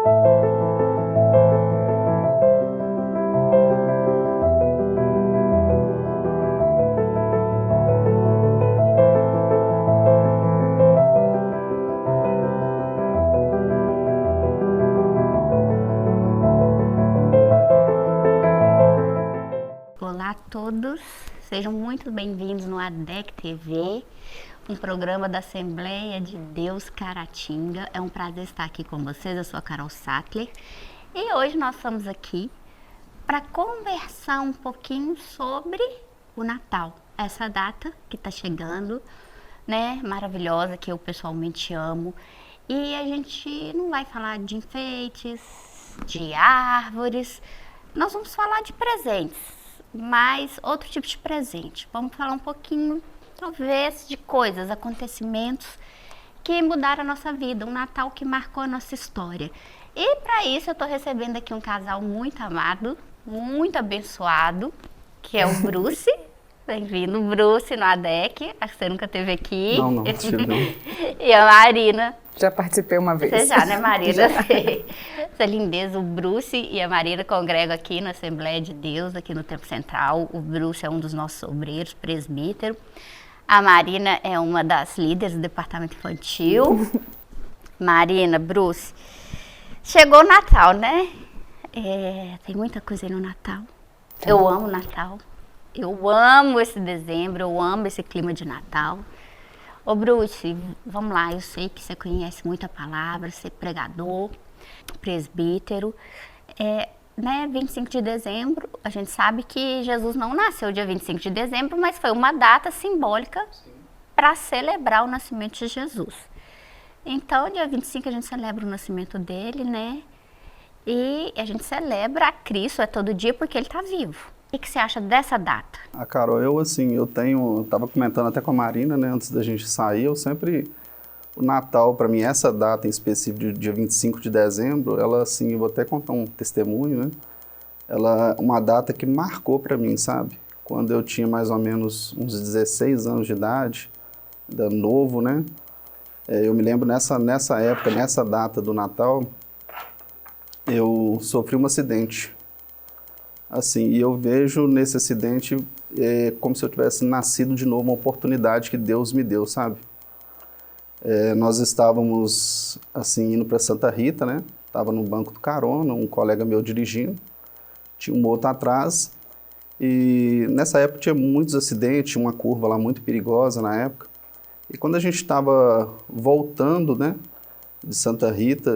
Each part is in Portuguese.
Olá a todos, sejam muito bem-vindos no ADEC TV, um programa da Assembleia de Deus Caratinga. É um prazer estar aqui com vocês, eu sou a Carol Sattler e hoje nós estamos aqui para conversar um pouquinho sobre o Natal, essa data que está chegando, né, maravilhosa, que eu pessoalmente amo. E a gente não vai falar de enfeites, de árvores, nós vamos falar de presentes, mas outro tipo de presente. Vamos falar um pouquinho, talvez, de coisas, acontecimentos que mudaram a nossa vida, um Natal que marcou a nossa história. E para isso eu estou recebendo aqui um casal muito amado, muito abençoado, que é o Bruce. Bem-vindo, Bruce, no ADEC. Acho que você nunca esteve aqui. Não, estive não. E a Marina. Já participei uma vez. Você já, né, Marina? Essa lindeza, o Bruce e a Marina congregam aqui na Assembleia de Deus, aqui no Tempo Central. O Bruce é um dos nossos obreiros, presbítero. A Marina é uma das líderes do departamento infantil. Marina, Bruce, chegou o Natal, né? Tem muita coisa aí no Natal. Eu amo Natal. Eu amo esse dezembro, eu amo esse clima de Natal. Ô Bruce, vamos lá, eu sei que você conhece muito a palavra, você é pregador, presbítero. Né, 25 de dezembro, a gente sabe que Jesus não nasceu dia 25 de dezembro, mas foi uma data simbólica para celebrar o nascimento de Jesus. Então, dia 25 a gente celebra o nascimento dele, né? E a gente celebra a Cristo, todo dia, porque ele está vivo. O que você acha dessa data? Carol, eu tava comentando até com a Marina, né, antes da gente sair, o Natal, para mim, essa data em específico, de dia 25 de dezembro, ela, assim, eu vou até contar um testemunho, né, ela é uma data que marcou para mim, sabe? Quando eu tinha mais ou menos uns 16 anos de idade, ainda novo, né, eu me lembro nessa época, nessa data do Natal, eu sofri um acidente. Assim, e eu vejo nesse acidente como se eu tivesse nascido de novo, uma oportunidade que Deus me deu, sabe? Nós estávamos, assim, indo para Santa Rita, né? Estava no banco do carona, um colega meu dirigindo, tinha um outro atrás, e nessa época tinha muitos acidentes, uma curva lá muito perigosa na época, e quando a gente estava voltando, né, de Santa Rita,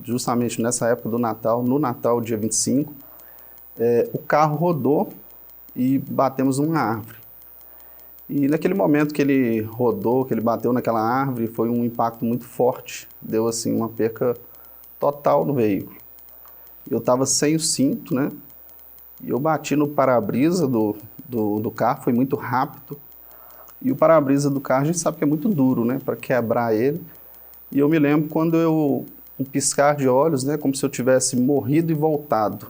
justamente nessa época do Natal, no Natal, dia 25, o carro rodou e batemos numa árvore. E naquele momento que ele rodou, que ele bateu naquela árvore, foi um impacto muito forte, deu assim uma perca total no veículo. Eu estava sem o cinto, né? E eu bati no para-brisa do carro, foi muito rápido. E o para-brisa do carro a gente sabe que é muito duro, né? Para quebrar ele. E eu me lembro quando um piscar de olhos, né? Como se eu tivesse morrido e voltado.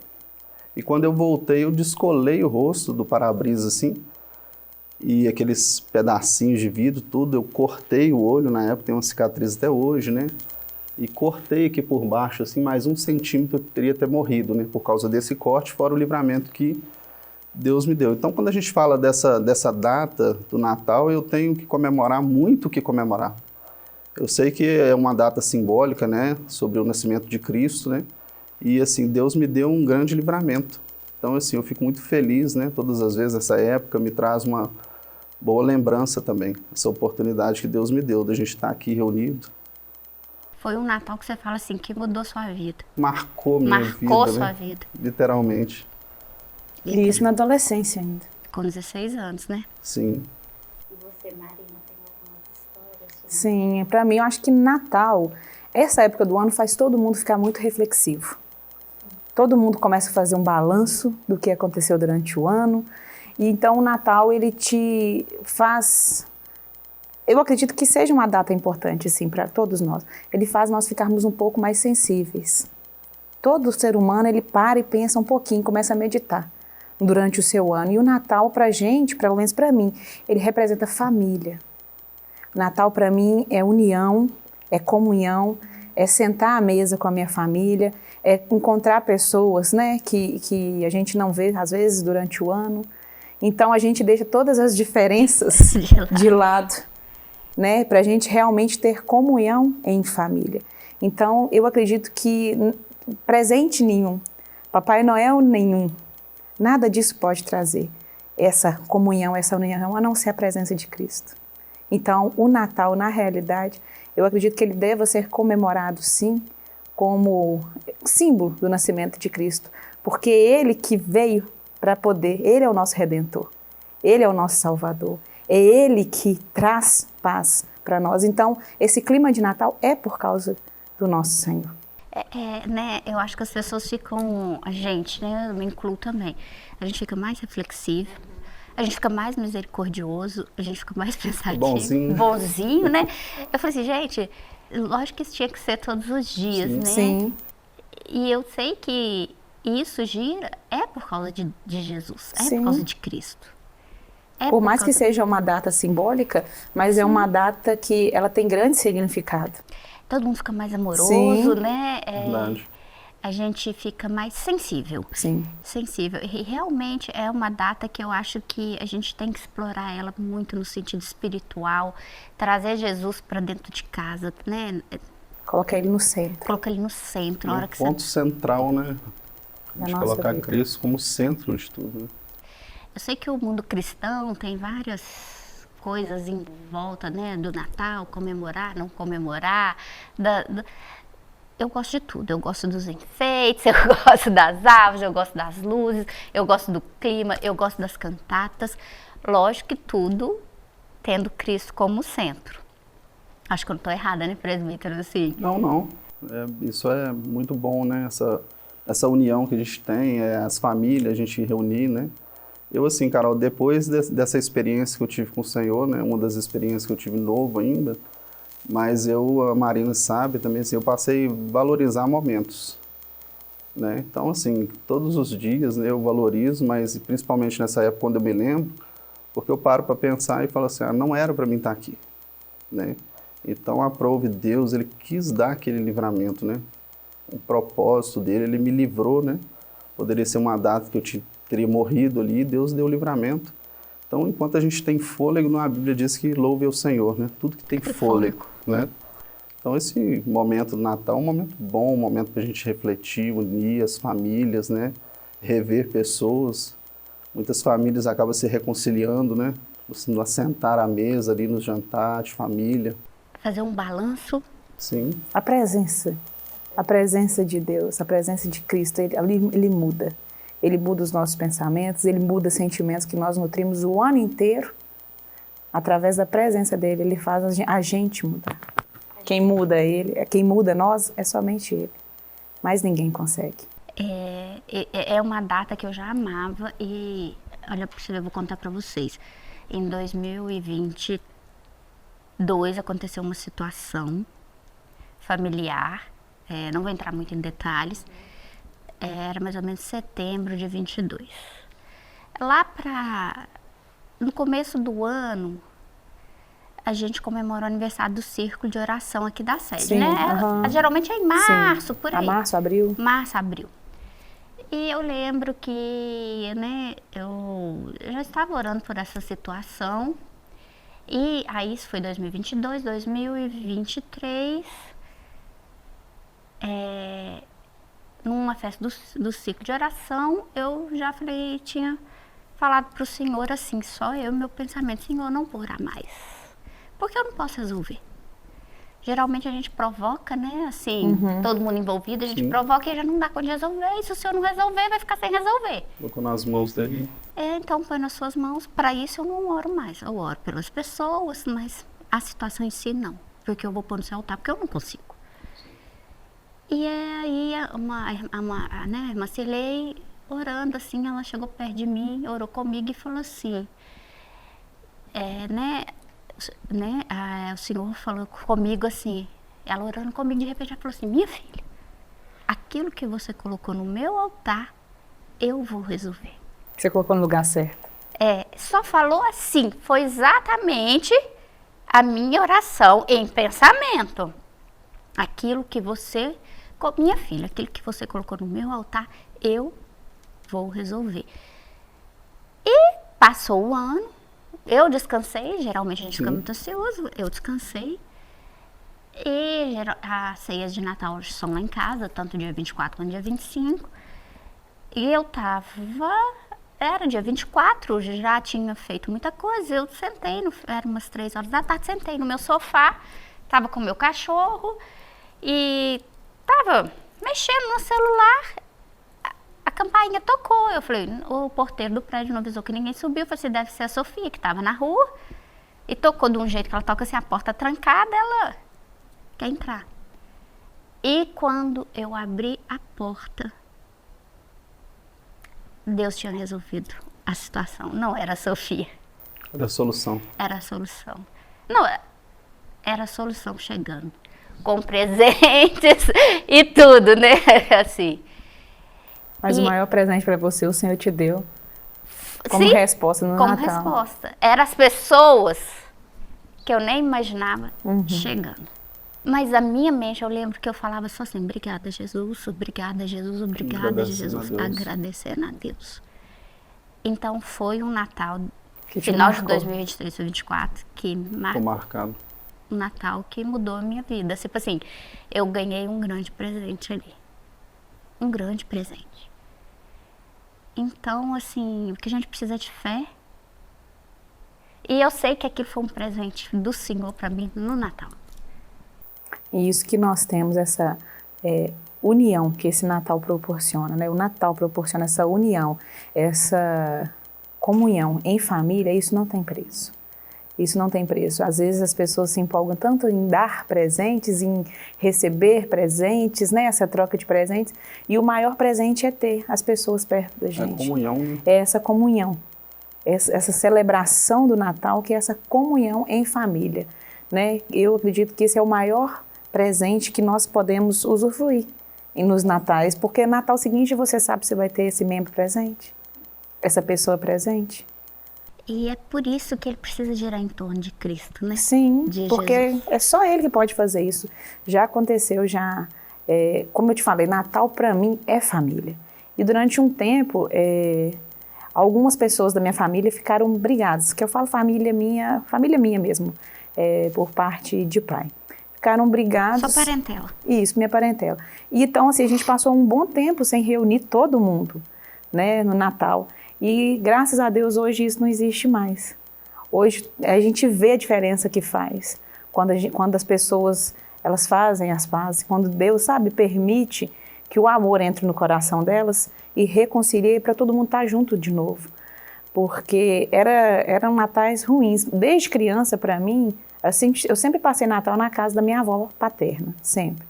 E quando eu voltei, eu descolei o rosto do para-brisa assim, e aqueles pedacinhos de vidro, tudo, eu cortei o olho, na época tem uma cicatriz até hoje, né? E cortei aqui por baixo, assim, mais 1 centímetro eu teria até morrido, né? Por causa desse corte, fora o livramento que Deus me deu. Então, quando a gente fala dessa data do Natal, eu tenho que comemorar, muito o que comemorar. Eu sei que é uma data simbólica, né? Sobre o nascimento de Cristo, né? E assim, Deus me deu um grande livramento. Então assim, eu fico muito feliz, né? Todas as vezes essa época me traz uma boa lembrança também. Essa oportunidade que Deus me deu, da gente estar aqui reunido. Foi um Natal que você fala assim, que mudou sua vida. Marcou minha vida. Marcou sua vida. Literalmente. E isso na adolescência ainda. Com 16 anos, né? Sim. E você, Marina, tem algumas histórias? Sim, para mim eu acho que Natal, essa época do ano faz todo mundo ficar muito reflexivo. Todo mundo começa a fazer um balanço do que aconteceu durante o ano. E então o Natal, ele te faz... Eu acredito que seja uma data importante, assim, para todos nós. Ele faz nós ficarmos um pouco mais sensíveis. Todo ser humano, ele para e pensa um pouquinho, começa a meditar durante o seu ano. E o Natal, pra gente, pelo menos para mim, ele representa família. O Natal, para mim, é união, é comunhão, é sentar à mesa com a minha família, é encontrar pessoas, né, que a gente não vê, às vezes, durante o ano. Então, a gente deixa todas as diferenças de lado, né, para a gente realmente ter comunhão em família. Então, eu acredito que presente nenhum, Papai Noel nenhum, nada disso pode trazer essa comunhão, essa união, a não ser a presença de Cristo. Então, o Natal, na realidade, eu acredito que ele deva ser comemorado, sim, como símbolo do nascimento de Cristo, porque ele que veio para poder, ele é o nosso Redentor, ele é o nosso Salvador, é ele que traz paz para nós. Então, esse clima de Natal é por causa do nosso Senhor. Né, eu acho que as pessoas ficam, a gente, né, eu me incluo também, a gente fica mais reflexivo, a gente fica mais misericordioso, a gente fica mais pensativo, bonzinho, né? Eu falei assim, gente, lógico que isso tinha que ser todos os dias, né? Sim. E eu sei que isso gira por causa de Jesus, Sim. Por causa de Cristo. Por mais que seja uma data simbólica, mas é uma data que ela tem grande significado. Todo mundo fica mais amoroso, sim, né? Verdade. A gente fica mais sensível. Sim. Sensível. E realmente é uma data que eu acho que a gente tem que explorar ela muito no sentido espiritual, trazer Jesus para dentro de casa, né? Colocar ele no centro. Colocar ele no centro. É na hora o que ponto central, né? Da De nossa colocar vida. Cristo como centro de tudo. Né? Eu sei que o mundo cristão tem várias coisas em volta, né, do Natal, comemorar, não comemorar, eu gosto de tudo, eu gosto dos enfeites, eu gosto das árvores, eu gosto das luzes, eu gosto do clima, eu gosto das cantatas, lógico que tudo tendo Cristo como centro. Acho que eu não estou errada, né, presbítero, assim? Não. Isso é muito bom, né, essa união que a gente tem, as famílias, a gente reunir, né. Eu, assim, Carol, depois dessa experiência que eu tive com o Senhor, né, uma das experiências que eu tive novo ainda, mas a Marina sabe também, assim, eu passei a valorizar momentos, né, então, assim, todos os dias, né, eu valorizo, mas principalmente nessa época, quando eu me lembro, porque eu paro para pensar e falo assim, não era para mim estar aqui, né, então, aprove Deus, ele quis dar aquele livramento, né, o propósito dele, ele me livrou, né, poderia ser uma data que eu teria morrido ali, Deus deu o livramento. Então, enquanto a gente tem fôlego, a Bíblia diz que louve ao Senhor, né? Tudo que tem fôlego, né? Então, esse momento do Natal é um momento bom, um momento para a gente refletir, unir as famílias, né? Rever pessoas. Muitas famílias acabam se reconciliando, né? No assentar à mesa ali, no jantar de família. Fazer um balanço. Sim. A presença de Deus, a presença de Cristo, ele muda. Ele muda os nossos pensamentos, ele muda sentimentos que nós nutrimos o ano inteiro. Através da presença dele, ele faz a gente mudar. Quem muda quem muda nós é somente ele. Mas ninguém consegue. É uma data que eu já amava e, olha, eu vou contar para vocês. Em 2022 aconteceu uma situação familiar, não vou entrar muito em detalhes, era mais ou menos setembro de 22. No começo do ano, a gente comemora o aniversário do Círculo de Oração aqui da sede, sim, né? Geralmente é em março, sim. por aí. Março, abril. Março, abril. E eu lembro que, né, eu já estava orando por essa situação. E aí isso foi 2022, 2023, numa festa do ciclo de oração, eu já tinha falado para o Senhor assim, só eu, meu pensamento, Senhor, não vou orar mais, porque eu não posso resolver. Geralmente a gente provoca, né, assim, todo mundo envolvido, a gente provoca e já não dá conta de resolver, e se o Senhor não resolver, vai ficar sem resolver. Colocou nas mãos dele. Então põe nas suas mãos, para isso eu não oro mais, eu oro pelas pessoas, mas a situação em si não, porque eu vou pôr no seu altar, porque eu não consigo. E aí a irmã Cilei, orando assim, ela chegou perto de mim, orou comigo e falou assim, o Senhor falou comigo assim, ela orando comigo, de repente ela falou assim, minha filha, aquilo que você colocou no meu altar, eu vou resolver. Você colocou no lugar certo. Só falou assim, foi exatamente a minha oração em pensamento. Aquilo que você, minha filha, aquilo que você colocou no meu altar, eu vou resolver. E passou o ano, eu descansei, geralmente a gente fica muito ansioso, eu descansei. E as ceias de Natal são lá em casa, tanto dia 24 quanto dia 25. E eu era dia 24, já tinha feito muita coisa. Eu sentei, era umas 3 horas da tarde, sentei no meu sofá, tava com o meu cachorro e tava mexendo no celular. A campainha tocou. Eu falei, o porteiro do prédio não avisou que ninguém subiu. Eu falei assim, deve ser a Sofia, que tava na rua. E tocou de um jeito que ela toca assim, a porta trancada, ela quer entrar. E quando eu abri a porta, Deus tinha resolvido a situação. Não era a Sofia. Era a solução. Era a solução. Não, era a solução chegando. Com presentes e tudo, né? Assim. Mas o maior presente para você o Senhor te deu como sim, resposta no como Natal. Como resposta. Eram as pessoas que eu nem imaginava chegando. Mas a minha mente, eu lembro que eu falava só assim, obrigada Jesus, obrigada Jesus, obrigada Jesus, agradecendo a Deus. Então foi um Natal, final de 2023 e 2024, que marcado. Um Natal que mudou a minha vida. Tipo assim, eu ganhei um grande presente ali. Um grande presente. Então, assim, o que a gente precisa é de fé. E eu sei que aquilo foi um presente do Senhor para mim no Natal. E isso que nós temos, essa união que esse Natal proporciona, né? O Natal proporciona essa união, essa comunhão em família, isso não tem preço. Isso não tem preço. Às vezes as pessoas se empolgam tanto em dar presentes, em receber presentes, né? Essa troca de presentes. E o maior presente é ter as pessoas perto da gente. É a comunhão. Né? É essa comunhão. Essa celebração do Natal, que é essa comunhão em família, né? Eu acredito que esse é o maior presente que nós podemos usufruir nos natais, porque Natal seguinte você sabe se vai ter esse membro presente, essa pessoa presente. E é por isso que ele precisa girar em torno de Cristo, né? Sim, de porque Jesus. É só ele que pode fazer isso. Já aconteceu, como eu te falei, Natal para mim é família. E durante um tempo, algumas pessoas da minha família ficaram brigadas, que eu falo família minha mesmo, por parte de pai. Ficaram brigados. Sua parentela. Isso, minha parentela. E então, assim, a gente passou um bom tempo sem reunir todo mundo, né, no Natal. E, graças a Deus, hoje isso não existe mais. Hoje, a gente vê a diferença que faz. Quando as pessoas, elas fazem as pazes, quando Deus, sabe, permite que o amor entre no coração delas e reconcilie para todo mundo estar junto de novo. Porque eram natais ruins. Desde criança, para mim, assim, eu sempre passei Natal na casa da minha avó paterna, sempre.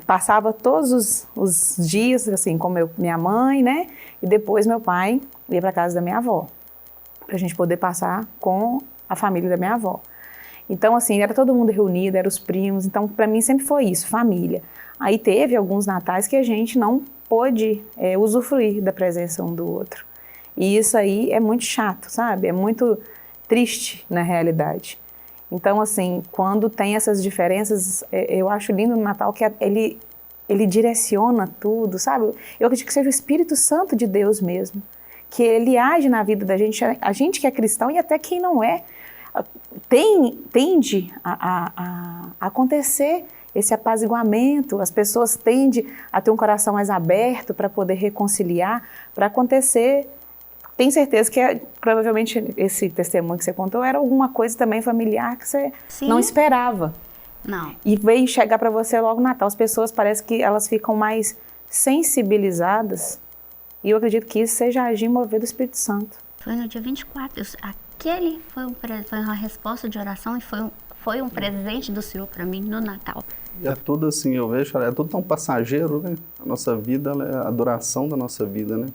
Passava todos os dias, assim, com minha mãe, né? E depois meu pai ia para casa da minha avó, para a gente poder passar com a família da minha avó. Então, assim, era todo mundo reunido, eram os primos. Então, para mim sempre foi isso, família. Aí teve alguns natais que a gente não pôde usufruir da presença um do outro. E isso aí é muito chato, sabe? É muito triste na realidade. Então, assim, quando tem essas diferenças, eu acho lindo no Natal que ele direciona tudo, sabe? Eu acredito que seja o Espírito Santo de Deus mesmo, que ele age na vida da gente, a gente que é cristão e até quem não é, tende a acontecer esse apaziguamento, as pessoas tendem a ter um coração mais aberto para poder reconciliar, para acontecer. Tenho certeza que provavelmente esse testemunho que você contou era alguma coisa também familiar que você não esperava. Não. E veio chegar para você logo no Natal. As pessoas parece que elas ficam mais sensibilizadas e eu acredito que isso seja agir e mover do Espírito Santo. Foi no dia 24. Aquele foi uma resposta de oração e foi um presente do Senhor para mim no Natal. E é tudo assim, eu vejo, é tudo tão passageiro, né? A nossa vida, é a duração da nossa vida, né?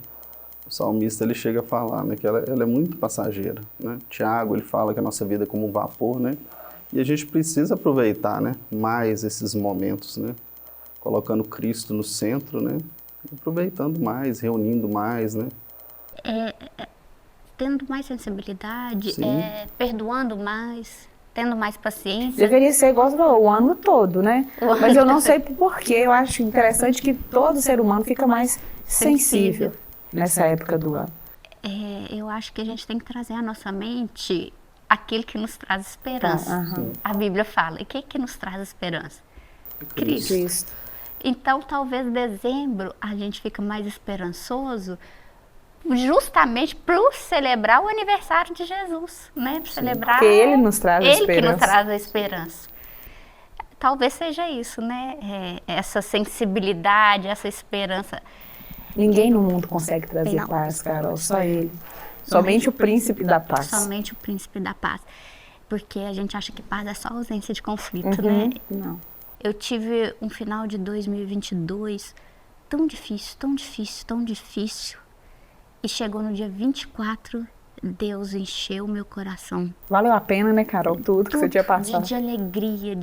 O salmista, ele chega a falar, né, que ela é muito passageira, né? Tiago, ele fala que a nossa vida é como um vapor, né? E a gente precisa aproveitar, né, mais esses momentos, né? Colocando Cristo no centro, né? Aproveitando mais, reunindo mais, né? Tendo mais sensibilidade, perdoando mais. tendo mais paciência. Deveria ser igual o ano todo, né? Mas eu não sei porquê. Eu acho interessante que todo ser humano fica mais sensível nessa época do ano. Eu acho que a gente tem que trazer à nossa mente aquilo que nos traz esperança. A Bíblia fala, e o que nos traz esperança? Cristo. Então, talvez em dezembro a gente fica mais esperançoso justamente para celebrar o aniversário de Jesus, né? Para celebrar... Porque Ele nos traz a esperança. Ele que nos traz a esperança. Talvez seja isso, né? Essa sensibilidade, essa esperança. Ninguém no mundo consegue trazer paz, Carol, só Ele. Somente o príncipe da paz. Somente o príncipe da paz. Porque a gente acha que paz é só ausência de conflito, né? Não. Eu tive um final de 2022 tão difícil, tão difícil, tão difícil. E chegou no dia 24, Deus encheu meu coração. Valeu a pena, né, Carol? Tudo que você tinha passado. De alegria,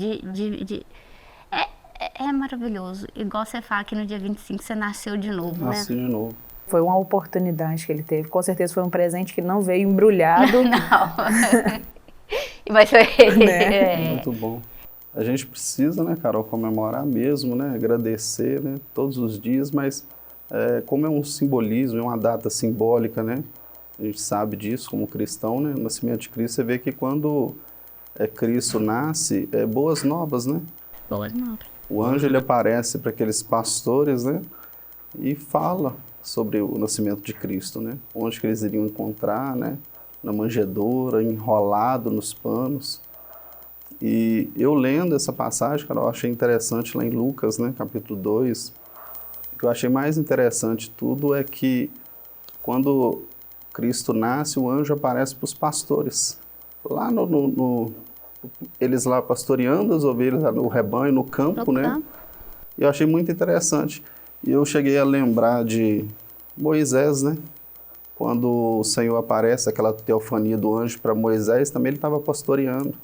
É maravilhoso. Igual você fala que no dia 25 você nasceu de novo, Nasci de novo. Foi uma oportunidade que ele teve. Com certeza foi um presente que não veio embrulhado. Não. Mas foi... Muito bom. A gente precisa, né, Carol, comemorar mesmo, né, agradecer, né, todos os dias, mas como é um simbolismo, é uma data simbólica, né, a gente sabe disso como cristão, né, o nascimento de Cristo, você vê que quando Cristo nasce, boas novas, né? Boas novas. O anjo, ele aparece para aqueles pastores, né, e fala sobre o nascimento de Cristo, né, onde que eles iriam encontrar, né, na manjedoura, enrolado nos panos. E eu lendo essa passagem, cara, eu achei interessante lá em Lucas, né, capítulo 2, o que eu achei mais interessante de tudo é que quando Cristo nasce, o anjo aparece para os pastores, lá eles lá pastoreando as ovelhas, no rebanho, no campo, né, e eu achei muito interessante. E eu cheguei a lembrar de Moisés, né, quando o Senhor aparece, aquela teofania do anjo para Moisés, também ele estava pastoreando.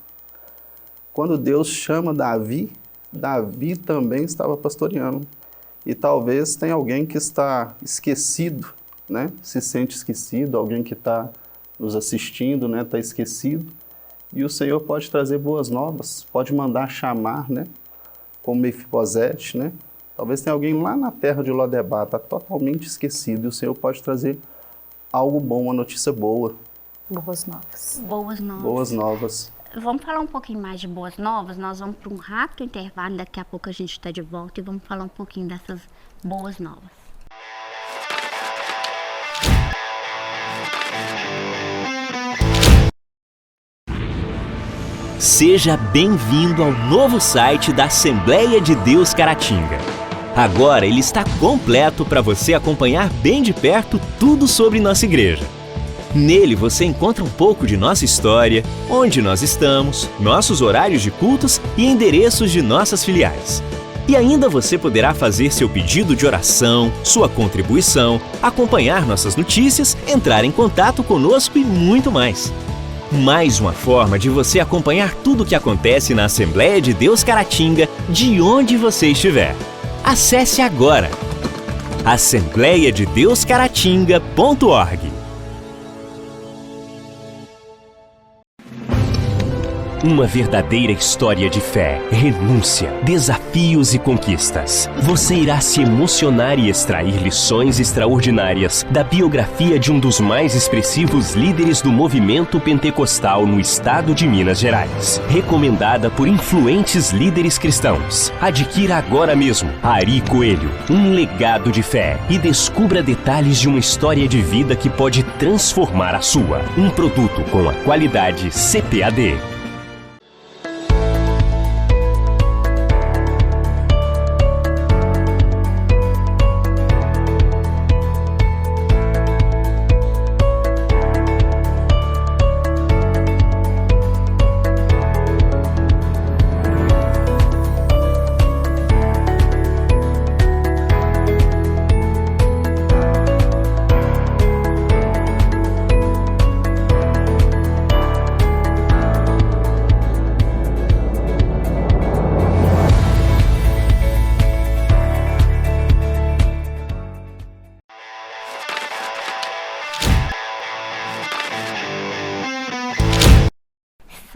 Quando Deus chama Davi, Davi também estava pastoreando. E talvez tenha alguém que está esquecido, né? Se sente esquecido, alguém que está nos assistindo, né? Está esquecido. E o Senhor pode trazer boas novas, pode mandar chamar, né? Como Mefibosete, né? Talvez tenha alguém lá na terra de Lodebar, está totalmente esquecido. E o Senhor pode trazer algo bom, uma notícia boa. Boas novas. Boas novas. Boas novas. Vamos falar um pouquinho mais de boas novas, nós vamos para um rápido intervalo, daqui a pouco a gente está de volta e vamos falar um pouquinho dessas boas novas. Seja bem-vindo ao novo site da Assembleia de Deus Caratinga. Agora ele está completo para você acompanhar bem de perto tudo sobre nossa igreja. Nele você encontra um pouco de nossa história, onde nós estamos, nossos horários de cultos e endereços de nossas filiais. E ainda você poderá fazer seu pedido de oração, sua contribuição, acompanhar nossas notícias, entrar em contato conosco e muito mais. Mais uma forma de você acompanhar tudo o que acontece na Assembleia de Deus Caratinga, de onde você estiver. Acesse agora assembleiadedeuscaratinga.org. Uma verdadeira história de fé, renúncia, desafios e conquistas. Você irá se emocionar e extrair lições extraordinárias da biografia de um dos mais expressivos líderes do movimento pentecostal no estado de Minas Gerais. Recomendada por influentes líderes cristãos. Adquira agora mesmo Ari Coelho, um legado de fé, e descubra detalhes de uma história de vida que pode transformar a sua. Um produto com a qualidade CPAD.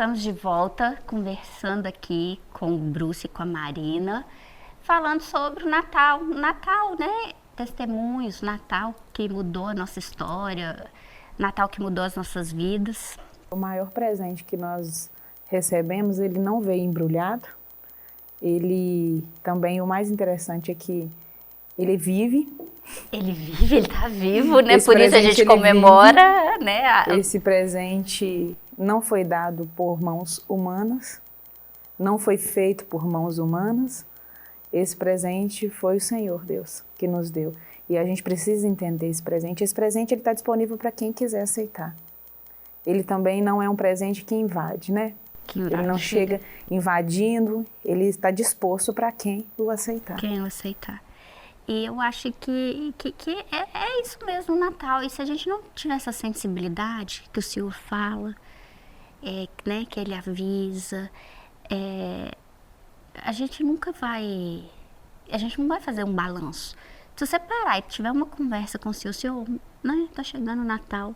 estamos de volta conversando aqui com o Bruce e com a Marina, falando sobre o Natal. Natal, né? Testemunhos, Natal que mudou a nossa história, Natal que mudou as nossas vidas. O maior presente que nós recebemos, ele não veio embrulhado. Ele também, o mais interessante é que ele vive. Ele vive, ele está vivo, né? Esse Por isso a presente, gente ele comemora, né? Esse presente não foi dado por mãos humanas, não foi feito por mãos humanas. Esse presente foi o Senhor Deus que nos deu. E a gente precisa entender esse presente. Esse presente está disponível para quem quiser aceitar. Ele também não é um presente que invade, né? Ele não chega invadindo, ele está disposto para quem o aceitar. Quem o aceitar. E eu acho que é isso mesmo, o Natal. E se a gente não tiver essa sensibilidade que o Senhor fala, né, que Ele avisa, a gente não vai fazer um balanço. Se você parar e tiver uma conversa com o Senhor, né, tá chegando o Natal,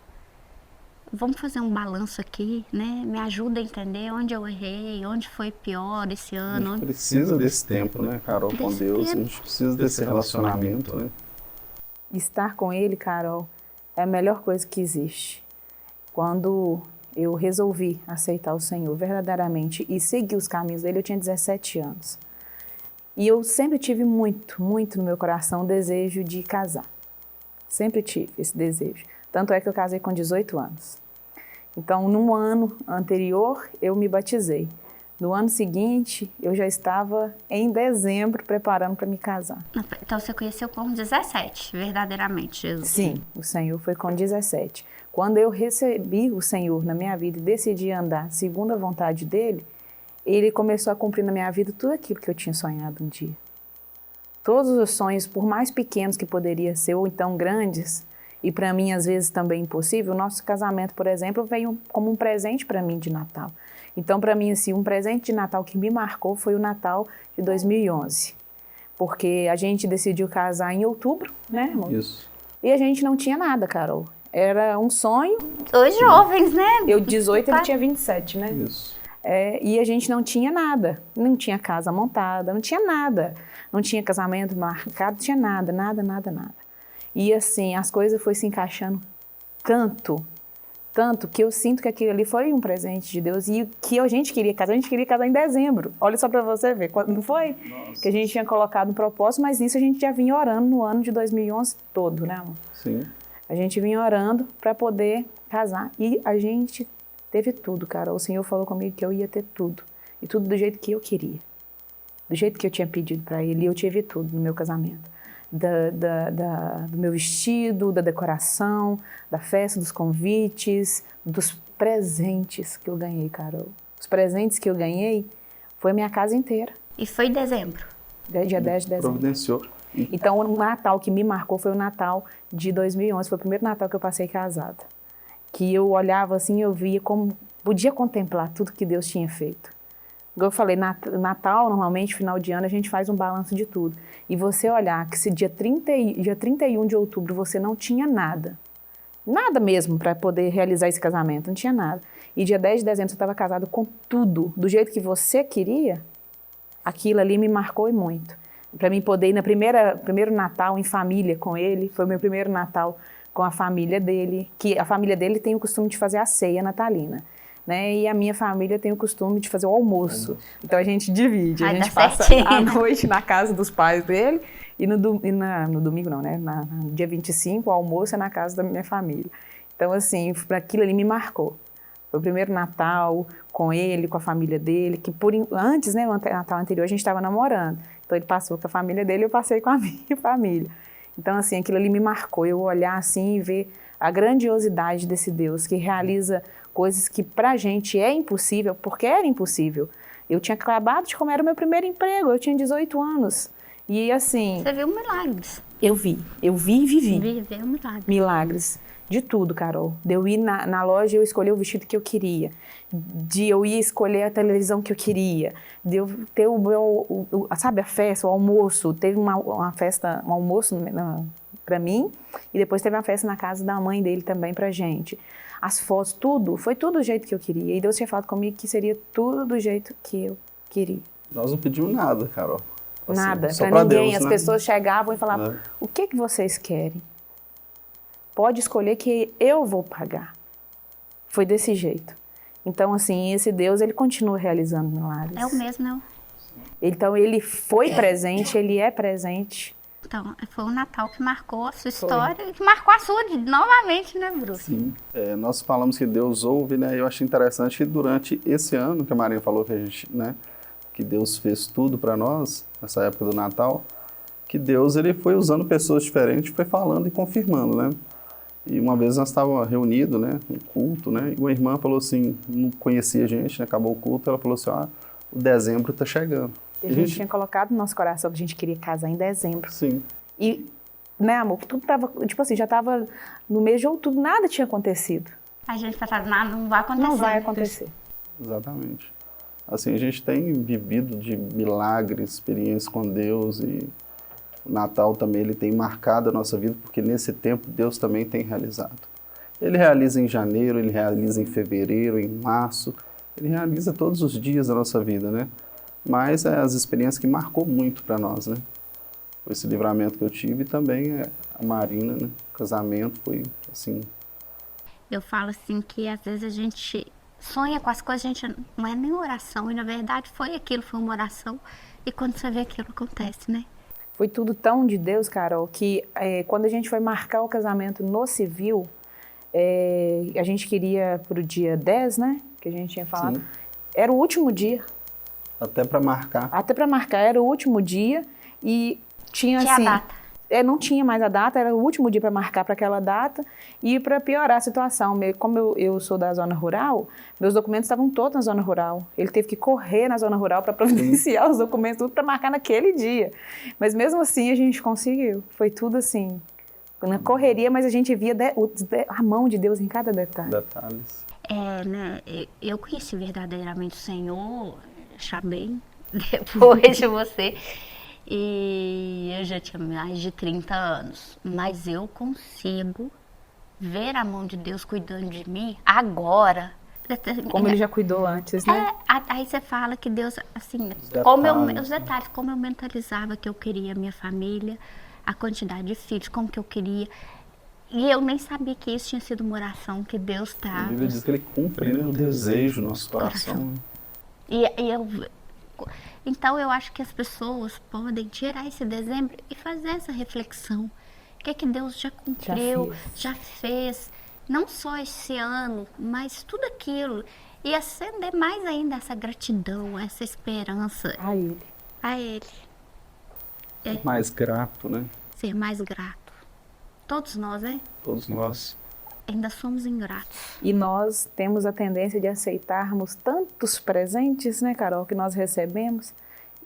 vamos fazer um balanço aqui, né? Me ajuda a entender onde eu errei, onde foi pior esse ano. A gente precisa desse tempo, né, Carol, com Deus. A gente precisa desse relacionamento, né? Estar com Ele, Carol, é a melhor coisa que existe. Quando eu resolvi aceitar o Senhor verdadeiramente e seguir os caminhos dele, eu tinha 17 anos. E eu sempre tive muito, muito no meu coração o desejo de casar. Sempre tive esse desejo. Tanto é que eu casei com 18 anos. Então, no ano anterior, eu me batizei. No ano seguinte, eu já estava em dezembro preparando para me casar. Então, você conheceu com 17, verdadeiramente, Jesus? Sim, o Senhor foi com 17. Quando eu recebi o Senhor na minha vida e decidi andar segundo a vontade dEle, Ele começou a cumprir na minha vida tudo aquilo que eu tinha sonhado um dia. Todos os sonhos, por mais pequenos que poderiam ser, ou então grandes, e para mim, às vezes, também impossível. O nosso casamento, por exemplo, veio como um presente para mim de Natal. Então, para mim, assim, um presente de Natal que me marcou foi o Natal de 2011. Porque a gente decidiu casar em outubro, né, amor? Isso. E a gente não tinha nada, Carol. Era um sonho. Dois jovens, né? Eu 18, ele tinha 27, né? Isso. E a gente não tinha nada. Não tinha casa montada, não tinha nada. Não tinha casamento marcado, não tinha nada, nada, nada, nada. E assim, as coisas foram se encaixando tanto que eu sinto que aquilo ali foi um presente de Deus e que a gente queria casar em dezembro. Olha só para você ver, não foi? Nossa. Que a gente tinha colocado um propósito, mas nisso a gente já vinha orando no ano de 2011 todo, né, amor? Sim. A gente vinha orando para poder casar e a gente teve tudo, cara. O Senhor falou comigo que eu ia ter tudo e tudo do jeito que eu queria, do jeito que eu tinha pedido para Ele, e eu tive tudo no meu casamento. Do meu vestido, da decoração, da festa, dos convites, dos presentes que eu ganhei, Carol. Os presentes que eu ganhei foi a minha casa inteira. E foi em dezembro? Dia 10 de dezembro. Providenciou. Então, o Natal que me marcou foi o Natal de 2011. Foi o primeiro Natal que eu passei casada. Que eu olhava assim, eu via como... Podia contemplar tudo que Deus tinha feito. Como eu falei, Natal, normalmente, final de ano, a gente faz um balanço de tudo. E você olhar que se dia 31 de outubro você não tinha nada mesmo para poder realizar esse casamento, não tinha nada. E dia 10 de dezembro você estava casado com tudo, do jeito que você queria, aquilo ali me marcou e muito. Para mim poder ir no primeiro Natal em família com ele, foi o meu primeiro Natal com a família dele, que a família dele tem o costume de fazer a ceia natalina. Né? E a minha família tem o costume de fazer o almoço. Então a gente divide, a gente passa a noite na casa dos pais dele e no domingo não, né? No dia 25 o almoço é na casa da minha família. Então assim, aquilo ali me marcou. Foi o primeiro Natal com ele, com a família dele, que antes, né, no Natal anterior a gente estava namorando. Então ele passou com a família dele e eu passei com a minha família. Então assim, aquilo ali me marcou. Eu olhar assim e ver a grandiosidade desse Deus que realiza coisas que pra gente é impossível, porque era impossível. Eu tinha acabado de comer o meu primeiro emprego, eu tinha 18 anos. E assim... Você viu milagres. Eu vi e vivi. Viveu milagres. Milagres. De tudo, Carol. De eu ir na loja e eu escolher o vestido que eu queria. De eu ir escolher a televisão que eu queria. De eu ter sabe, a festa, o almoço. Teve uma festa, um almoço para mim, e depois teve uma festa na casa da mãe dele também pra gente. As fotos, tudo, foi tudo do jeito que eu queria. E Deus tinha falado comigo que seria tudo do jeito que eu queria. Nós não pedimos nada, Carol. Assim, Nada, só pra ninguém. Deus, As né? pessoas chegavam e falavam, o que vocês querem? Pode escolher que eu vou pagar. Foi desse jeito. Então, assim, esse Deus, ele continua realizando milagres. É o mesmo, não? Então, ele foi presente, ele é presente. Então, foi o Natal que marcou a sua história e que marcou a sua novamente, né, Bruce? Sim. Nós falamos que Deus ouve, né? Eu achei interessante que durante esse ano, que a Maria falou que a gente, né, que Deus fez tudo para nós, nessa época do Natal, que Deus, ele foi usando pessoas diferentes, foi falando e confirmando, né? E uma vez nós estávamos reunidos, né, no culto, né, e uma irmã falou assim, não conhecia a gente, né, acabou o culto, ela falou assim, o dezembro está chegando. A gente tinha colocado no nosso coração que a gente queria casar em dezembro. Sim. E, né, amor, tudo tava, tipo assim, já tava no mês de outubro, nada tinha acontecido. A gente pensava, nada, não vai acontecer. Não vai acontecer. Exatamente. Assim, a gente tem vivido de milagres, experiências com Deus, e o Natal também ele tem marcado a nossa vida, porque nesse tempo Deus também tem realizado. Ele realiza em janeiro, ele realiza em fevereiro, em março, ele realiza todos os dias da nossa vida, né? Mas as experiências que marcou muito para nós, né? Foi esse livramento que eu tive e também a Marina, né? O casamento foi assim. Eu falo assim que às vezes a gente sonha com as coisas, a gente não é nem oração, e na verdade foi aquilo, foi uma oração, e quando você vê aquilo acontece, né? Foi tudo tão de Deus, Carol, que quando a gente foi marcar o casamento no civil, a gente queria pro dia 10, né? Que a gente tinha falado. Sim. Era o último dia. Até para marcar. Até para marcar, era o último dia e tinha assim... a data. Não tinha mais a data, era o último dia para marcar para aquela data e para piorar a situação. Como eu sou da zona rural, meus documentos estavam todos na zona rural. Ele teve que correr na zona rural para providenciar os documentos, tudo para marcar naquele dia. Mas mesmo assim a gente conseguiu. Foi tudo assim, na correria, mas a gente via a mão de Deus em cada detalhe. Detalhes. Né? Eu conheci verdadeiramente o Senhor, chamei depois de você. E eu já tinha mais de 30 anos, mas eu consigo ver a mão de Deus cuidando de mim agora. Como ele já cuidou antes, né? Aí você fala que Deus, assim, os detalhes, como eu mentalizava que eu queria a minha família, a quantidade de filhos, como que eu queria. E eu nem sabia que isso tinha sido uma oração que Deus está. A Bíblia diz que ele cumpre, né, o desejo do nosso coração. Então eu acho que as pessoas podem tirar esse dezembro e fazer essa reflexão. O que é que Deus já cumpriu, já fez, não só esse ano, mas tudo aquilo. E acender mais ainda essa gratidão, essa esperança. A Ele. A Ele. Mais grato, né? Ser mais grato. Todos nós, né? Todos nós. Ainda somos ingratos. E nós temos a tendência de aceitarmos tantos presentes, né, Carol, que nós recebemos.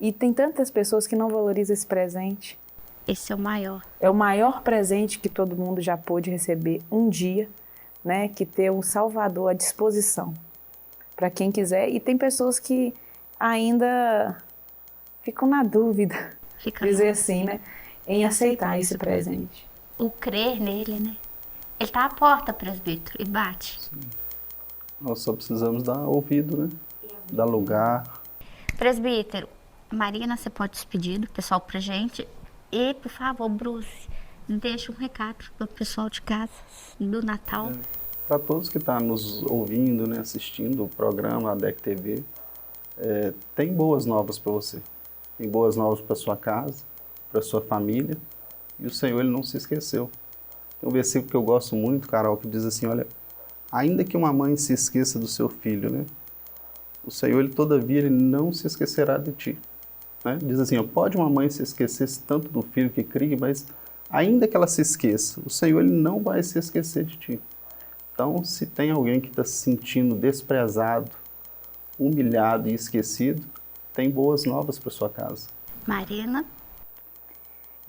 E tem tantas pessoas que não valorizam esse presente. Esse é o maior. É o maior presente que todo mundo já pôde receber um dia, né, que ter um Salvador à disposição para quem quiser. E tem pessoas que ainda ficam na dúvida, dizer assim, né, em aceitar esse presente. O crer nele, né? Ele está à porta, presbítero, e bate. Sim. Nós só precisamos dar ouvido, né? Dar lugar. Presbítero, Marina, você pode despedir do pessoal pra gente. E, por favor, Bruce, deixa um recado pro pessoal de casa do Natal. Para todos que estão nos ouvindo, né, assistindo o programa, a DEC TV, tem boas novas para você. Tem boas novas para sua casa, para sua família. E o Senhor, Ele não se esqueceu. Tem um versículo que eu gosto muito, Carol, que diz assim, olha, ainda que uma mãe se esqueça do seu filho, né? O Senhor, Ele todavia, Ele não se esquecerá de ti. Né? Diz assim, ó, pode uma mãe se esquecer tanto do filho que cria, mas ainda que ela se esqueça, o Senhor, Ele não vai se esquecer de ti. Então, se tem alguém que está se sentindo desprezado, humilhado e esquecido, tem boas novas para sua casa. Marina?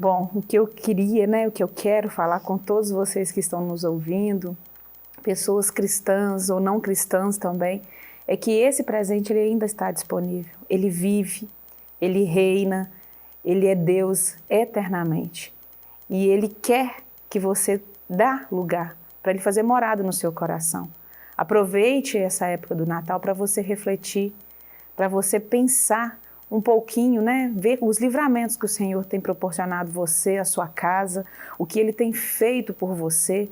Bom, o que eu queria, né, o que eu quero falar com todos vocês que estão nos ouvindo, pessoas cristãs ou não cristãs também, é que esse presente ele ainda está disponível. Ele vive, ele reina, ele é Deus eternamente. E Ele quer que você dá lugar para Ele fazer morada no seu coração. Aproveite essa época do Natal para você refletir, para você pensar um pouquinho, né? Ver os livramentos que o Senhor tem proporcionado você, a sua casa, o que Ele tem feito por você,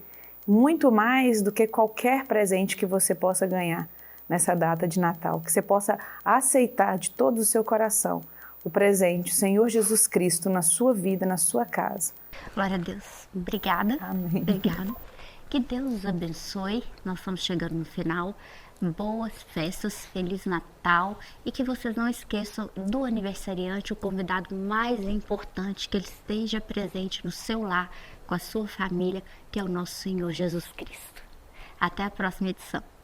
muito mais do que qualquer presente que você possa ganhar nessa data de Natal, que você possa aceitar de todo o seu coração o presente, o Senhor Jesus Cristo na sua vida, na sua casa. Glória a Deus. Obrigada. Amém. Obrigada. Que Deus os abençoe. Nós estamos chegando no final. Boas festas, Feliz Natal, e que vocês não esqueçam do aniversariante, o convidado mais importante, que ele esteja presente no seu lar, com a sua família, que é o nosso Senhor Jesus Cristo. Até a próxima edição.